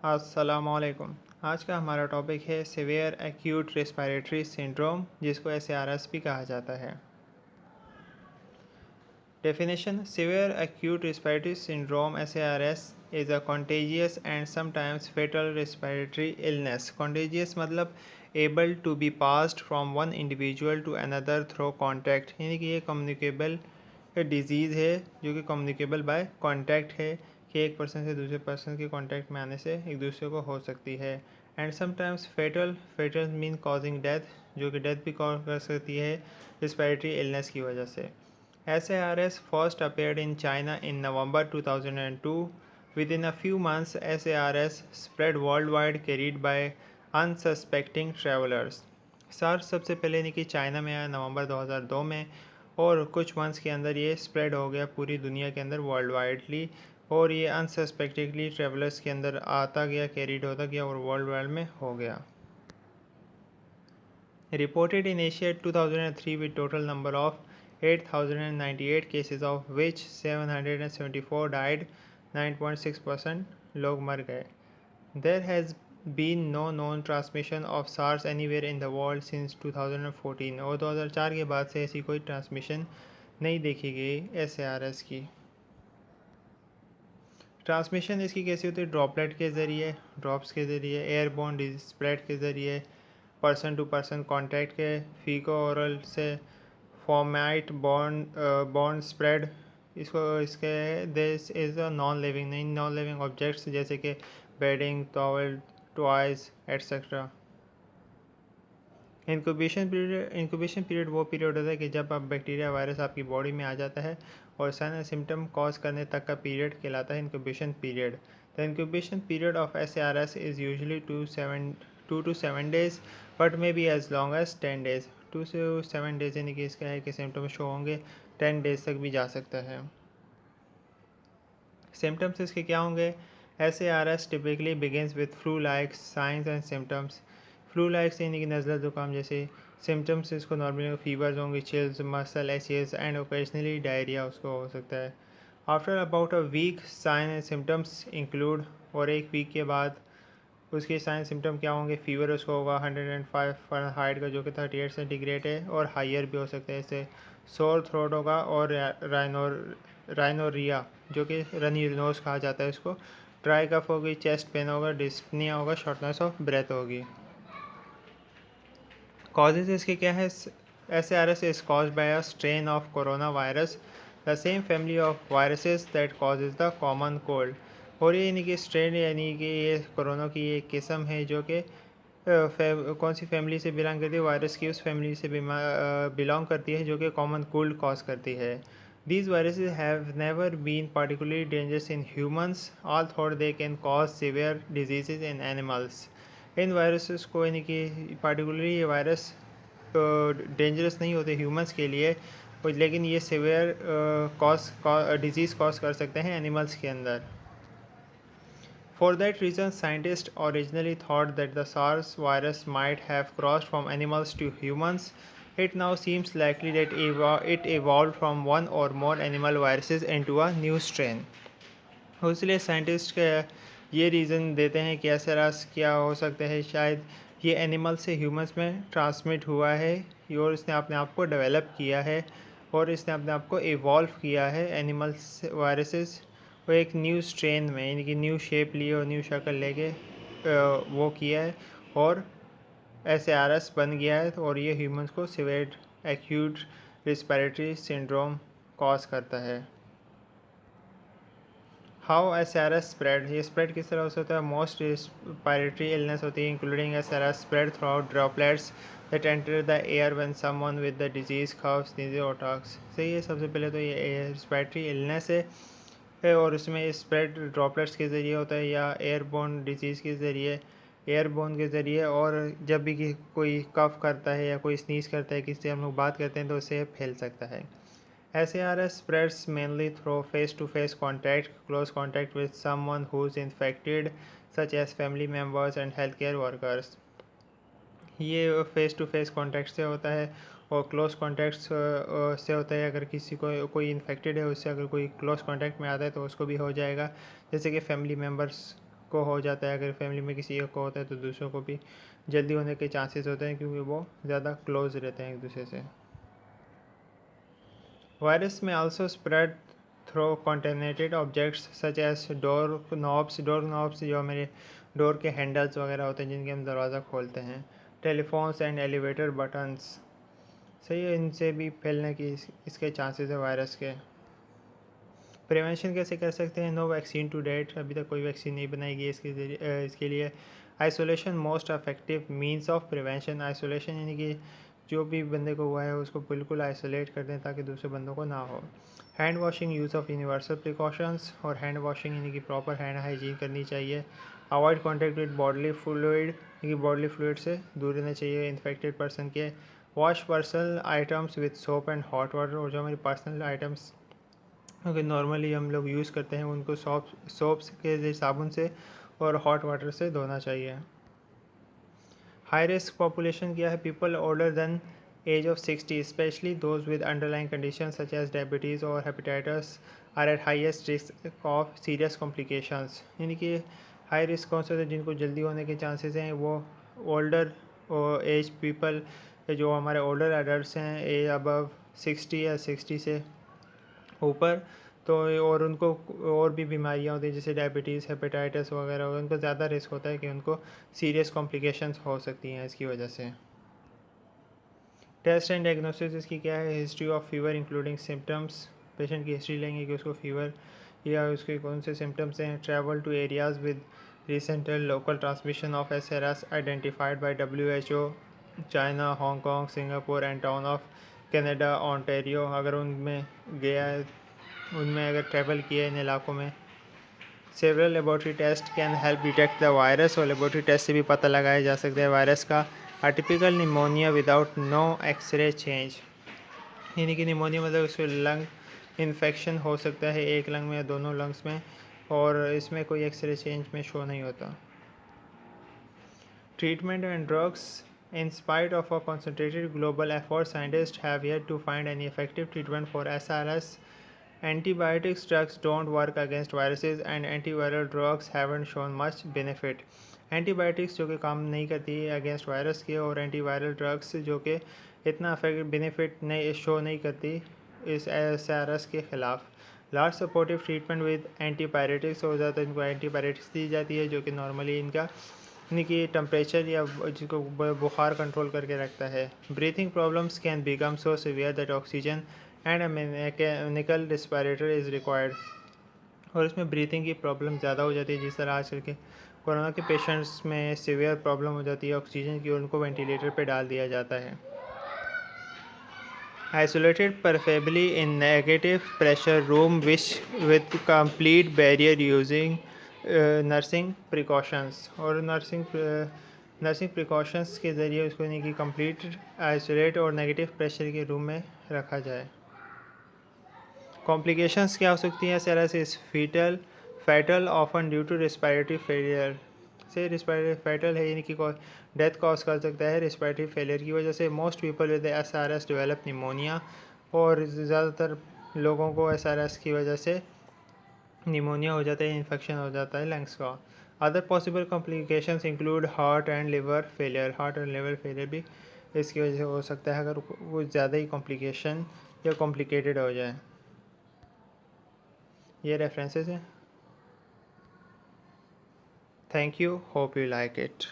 अस्सलामुअलैकुम। आज का हमारा टॉपिक है सीवियर एक्यूट रेस्पिरेटरी सिंड्रोम, जिसको एसएआरएस भी कहा जाता है। Definition: severe acute respiratory syndrome (SARS) is a contagious and sometimes fatal respiratory illness. Contagious मतलब able to be passed from one individual to another through contact, यानी कि ये communicable disease है जो कि कम्युनिकेबल बाय कॉन्टैक्ट है, कि एक पर्सन से दूसरे पर्सन के कॉन्टैक्ट में आने से एक दूसरे को हो सकती है। And sometimes fatal mean causing death, जो कि डेथ भी कॉज कर सकती है रिस्पिरेटरी इलनेस की वजह से। SARS first appeared in China in November 2002. Within a few months, SARS spread worldwide, carried by unsuspecting travelers. SARS सबसे पहले यानी कि चाइना में आया नवंबर 2002 में, और कुछ मंथ्स के अंदर ये स्प्रेड हो गया पूरी दुनिया के अंदर वर्ल्ड वाइडली, और ये अनसस्पेक्टेडली ट्रेवलर्स के अंदर आता गया, कैरीड होता गया और वर्ल्ड वाइड में हो गया। Reported in Asia 2003 with total number of 8,098 cases, of which 774 died, 9.6% लोग मर गए। There has been no known transmission of SARS anywhere in the world since 2014, और 2004 के बाद से ऐसी कोई ट्रांसमिशन नहीं देखी गई SARS की। ट्रांसमिशन इसकी कैसी होती है? ड्रॉपलेट के ज़रिए, ड्रॉप्स के ज़रिए, एयरबोर्न स्प्रेड के ज़रिए, पर्सन टू पर्सन कांटेक्ट के, फीको ओरल से, फॉर्मेट बॉन्ड स्प्रेड। इसके this is a non living objects जैसे कि bedding, towel, toys etcetera. Incubation period वो पीरियड होता है कि जब अब बैक्टीरिया वायरस आपकी बॉडी में आ जाता है, और साइन एंड सिम्टम कॉज करने तक का पीरियड कहलाता है incubation period. The incubation period of SARS is usually 2 to 7 days, but may be as long as 10 days। 2 से 7 days यानी कि इसका है कि सिम्टम शो होंगे, 10 days तक भी जा सकता है। सिम्टम्स इसके क्या होंगे? SARS typically begins with flu like signs and symptoms. Flu like यानी कि नज़ला ज़ुकाम जैसे सिम्टम्स इसको नॉर्मली फीवर्स होंगे, chills, muscle aches and occasionally diarrhea उसको हो सकता है। After about a week sign and symptoms include, और एक वीक के बाद उसके साइन सिम्टम क्या होंगे? फीवर उसको होगा 105 फ़ारेनहाइट का, जो कि 38 सेंटीग्रेड है, और हाइयर भी हो सकता है इससे। सोर थ्रोट होगा, और राइनोरिया जो कि रनी नोज कहा जाता है इसको। ड्राई कफ होगी, चेस्ट पेन होगा, डिस्पनिया होगा, शॉर्टनेस ऑफ ब्रेथ होगी। कॉजेज इसके क्या है? SARS is caused by a strain of coronavirus, the same family of viruses that causes the common cold। और ये यानी कि स्ट्रेन यानी कि ये कोरोना की एक किस्म है जो कि कौन सी फैमिली से बिलोंग करती है? वायरस की उस फैमिली से बिलोंग करती है जो कि कॉमन कोल्ड कॉज करती है। These viruses have never been particularly dangerous in humans, although they can cause severe diseases in animals। In viruses को यानी कि पार्टिकुलरली ये वायरस डेंजरस नहीं होते ह्यूमंस के लिए, लेकिन ये सिवियर डिजीज़ कॉज कर सकते हैं एनिमल्स के अंदर। For that reason, scientists originally thought that the SARS virus might have crossed from animals to humans. It now seems likely that it evolved from one or more animal viruses into a new strain। इसलिए scientist के ये reason देते हैं कि SARS क्या हो सकता है, शायद ये एनिमल से ह्यूमंस में ट्रांसमिट हुआ है, और इसने अपने आप को डेवलप किया है, और इसने अपने आप को इवॉल्व किया है एनिमल्स वायरसेस को एक न्यू स्ट्रेन में, यानी कि न्यू शेप लिए और न्यू शक्ल लेके वो किया है, और SARS बन गया है, और ये ह्यूमंस को severe acute respiratory syndrome cause करता है। हाउ SARS स्प्रेड, ये स्प्रेड किस तरह से होता है? मोस्ट रिस्पिरेटरी इलनेस होती है including SARS spread throughout droplets that enter the air when someone with the disease cough, sneeze और टॉक्स। सही है, सबसे पहले तो ये रिस्पिरेटरी इलनेस है, और इसमें स्प्रेड ड्रॉपलेट्स के ज़रिए होता है या एयरबोर्न डिजीज़ के ज़रिए, एयरबोर्न के ज़रिए। और जब भी कोई कफ करता है या कोई स्नीज़ करता है, किसी से हम लोग बात करते हैं, तो उससे फैल सकता है। SARS spreads mainly through face-to-face contact, close contact with someone who's infected, such as family members and healthcare workers। ये फेस टू फेस कॉन्टैक्ट से होता है, और क्लोज कॉन्टैक्ट से होता है अगर किसी को कोई इन्फेक्टेड है, उससे अगर कोई क्लोज कॉन्टैक्ट में आता है तो उसको भी हो जाएगा, जैसे कि फैमिली मेम्बर्स को हो जाता है, अगर फैमिली में किसी एक को होता है तो दूसरों को भी जल्दी होने के चांसेस होते हैं, क्योंकि वो ज़्यादा क्लोज रहते हैं एक दूसरे से। Virus may also spread through contaminated objects such as door knobs जो मेरे डोर के हैंडल्स वगैरह होते हैं जिनके हम दरवाज़ा खोलते हैं, टेलीफोन्स एंड एलिवेटर बटन्स, सही है, इनसे भी फैलने की इसके चांसेस है वायरस के। प्रिवेंशन कैसे कर सकते हैं? नो वैक्सीन टू डेट, अभी तक कोई वैक्सीन नहीं बनाई गई इसके लिए। Isolation most affective means of prevention, isolation यानी कि जो भी बंदे को हुआ है उसको बिल्कुल आइसोलेट कर दें ताकि दूसरे बंदों को ना हो। Hand washing, use of universal precautions, और हैंड वॉशिंग यानी कि प्रॉपर हैंड हाइजीन करनी चाहिए। Avoid contact with bodily fluid, यानी कि बॉडली फ्लूइड से दूर रहना चाहिए इन्फेक्टेड पर्सन के। Wash personal items with soap and hot water, और जो हमारी पर्सनल आइटम्स अगर नॉर्मली हम लोग यूज़ करते हैं उनको सोप्स के साबुन से और हॉट वाटर से धोना चाहिए। हाई रिस्क पॉपुलेशन क्या है? People older than age of 60, especially those with underline condition such as diabetes और hepatitis are at highest risk of serious complications, यानी कि हाई रिस्क कौन से होते हैं जिनको जल्दी होने के चांसेस हैं? वो ओल्डर एज पीपल, जो हमारे ओल्डर एडल्ट हैं एज अबव 60 या 60 से ऊपर, तो और उनको और भी बीमारियां होती हैं जैसे डायबिटीज़, हेपेटाइटिस वगैरह, उनको ज़्यादा रिस्क होता है कि उनको सीरियस कॉम्प्लिकेशंस हो सकती हैं इसकी वजह से। टेस्ट एंड डायग्नोसिस इसकी क्या है? History of fever including symptoms, patient की हिस्ट्री लेंगे कि उसको फीवर या उसके कौन से सिम्टम्स हैं। Travel to areas with recent local transmission of SRS identified by WHO, China, Hong Kong, Singapore and town of Canada, Ontario, अगर उनमें गया है, उनमें अगर ट्रैवल किया इन इलाकों में। Several laboratory test can help detect the virus, और लेबॉर्ट्री टेस्ट से भी पता लगाया जा सकता है वायरस का। Atypical pneumonia without no xray change, यानी कि निमोनिया मतलब उसमें लंग इन्फेक्शन हो सकता है एक लंग में या दोनों लंग्स में, और इसमें कोई एक्सरे चेंज में शो नहीं होता। Treatment and drugs. In spite of a concentrated global effort, scientists have yet to find any effective treatment for SRS. Antibiotics drugs don't work against viruses, and antiviral drugs haven't shown much benefit. Antibiotics जो कि काम नहीं करती है against virus के, और antiviral drugs जो कि इतना बेनिफिट नहीं शो नहीं करती इस SRS के ख़िलाफ़। Large supportive treatment with antibiotics हो जाता है, इनको एंटीबायोटिक्स दी जाती है जो कि नॉर्मली इनका यानी कि टेम्परेचर या जिसको बुखार कंट्रोल करके रखता है। Breathing problems can become so severe that oxygen and a mechanical respirator is required, और इसमें ब्रीथिंग की प्रॉब्लम ज़्यादा हो जाती है, जिस तरह आजकल के कोरोना के पेशेंट्स में सीवियर प्रॉब्लम हो जाती है ऑक्सीजन की, उनको वेंटिलेटर पे डाल दिया जाता है। Isolated preferably in negative pressure room which with complete barrier using nursing precautions, और नर्सिंग प्रिकॉशंस के ज़रिए उसको यानी कि कंप्लीट आइसोलेट और नेगेटिव प्रेशर के रूम में रखा जाए। कॉम्प्लिकेशंस क्या हो सकती हैं? SRS fatal often due to respiratory failure, से रिस्पायरेटरी फैटल है यानी कि डेथ कॉज कर सकता है रिस्पायरेटरी फेलियर की वजह से। Most people with SRS develop pneumonia, और ज़्यादातर लोगों को SRS की वजह से निमोनिया हो जाता है, इन्फेक्शन हो जाता है लंग्स का। Other possible complications include heart and liver failure, heart and liver failure भी इसकी वजह से हो सकता है अगर वो ज़्यादा ही कॉम्प्लिकेशन या कॉम्प्लिकेटेड हो जाए। ये रेफरेंसेस हैं। Thank you, hope you like it.